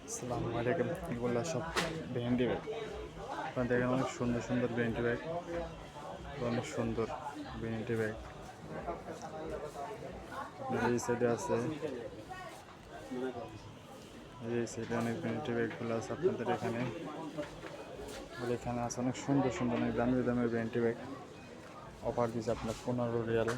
আসসালামু আলাইকুম। এগুলো সব ভেন্ডি ব্যাগ। আপনারা দেখেন অনেক সুন্দর সুন্দর ভেন্ডি ব্যাগ, অনেক সুন্দর ভেন্ডি ব্যাগ। এই সাইডে আছে, এই সাইডে অনেক ভেন্ডি ব্যাগগুলো আছে আপনাদের এখানে। আর এখানে আছে অনেক সুন্দর সুন্দর অনেক দামি দামি ভেন্ডি ব্যাগ। অফার দিচ্ছে আপনার 15 রিয়াল।